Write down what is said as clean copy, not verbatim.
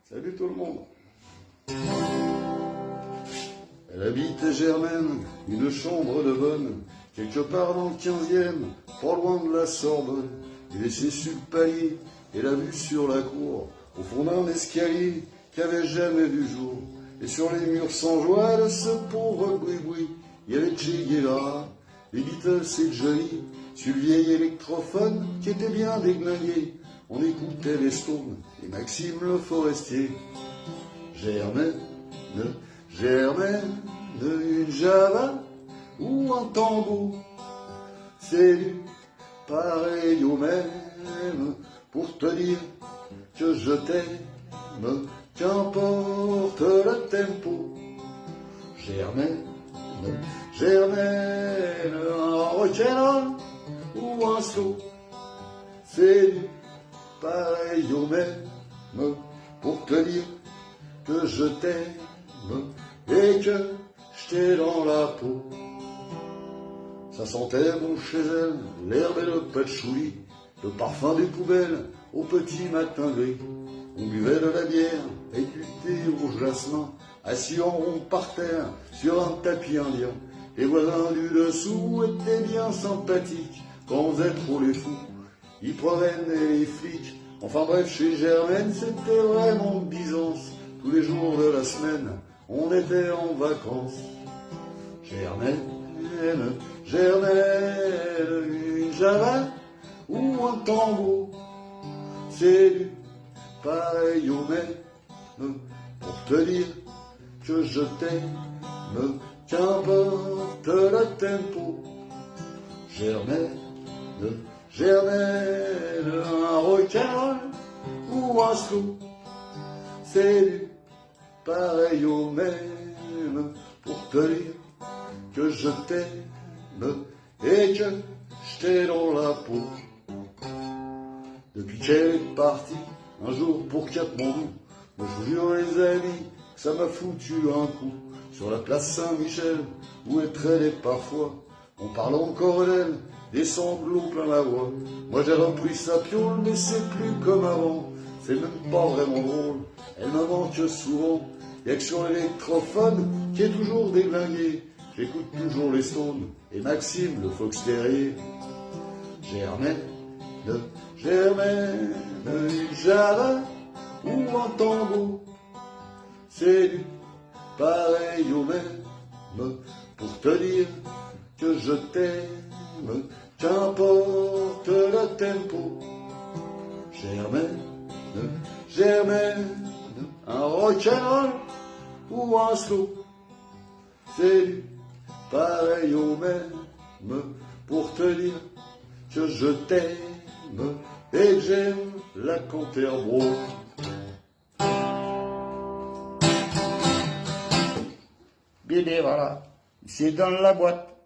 Salut tout le monde. Elle habite Germaine, une chambre de bonne, quelque part dans le 15e, pas loin de la Sorbonne. Il est sur le palier et la vue sur la cour, au fond d'un escalier qui avait jamais vu jour. Et sur les murs sans joie de ce pauvre boui-boui, il y avait Che Guevara, les Beatles et Johnny, sur le vieil électrophone qui était bien déglingué. On écoutait les Stones et Maxime le Forestier. Germaine, Germaine, une java ou un tambour, c'est du pareil au même pour te dire que je t'aime, qu'importe le tempo. Germaine, Germaine, un rock'n'roll ou un slow, c'est du pareil au même pour te dire que je t'aime et que je t'ai dans la peau. Ça sentait bon chez elle, l'herbe et le patchouli, le parfum des poubelles au petit matin gris. On buvait de la bière et du thé au jasmin, assis en rond par terre sur un tapis indien. Les voisins du dessous étaient bien sympathiques quand on faisait trop les fous. Ils prenaient les flics. Enfin bref, chez Germaine, c'était vraiment Byzance. Tous les jours de la semaine, on était en vacances. Germaine, Germaine, une java ou un tambour, c'est du pareil au même pour te dire que je t'aime, qu'importe le tempo. Germaine, Germaine, un rock'n'roll ou un slow, c'est du pareil au même pour te dire que je t'aime et que je t'ai dans la peau. Depuis qu'elle est partie, un jour pour Katmandou, je vous jure les amis que ça m'a foutu un coup. Sur la place Saint-Michel, où elle traînait parfois, on parle encore d'elle, des sanglots plein la voix. Moi j'ai repris sa piole, mais c'est plus comme avant, c'est même pas vraiment drôle, elle me manque souvent. Y'a que sur l'électrophone qui est toujours déglingué, j'écoute toujours les Stones et Maxime le Fox Terrier. Germaine, Germaine, une java ou un tango, c'est du pareil au même pour te dire que je t'aime, qu'importe le tempo. Germaine, Germaine, un rock'n'roll ou un slow, c'est du pareil au même pour te dire que je t'aime et que j'aime la Canterbro. Bien, voilà, c'est dans la boîte.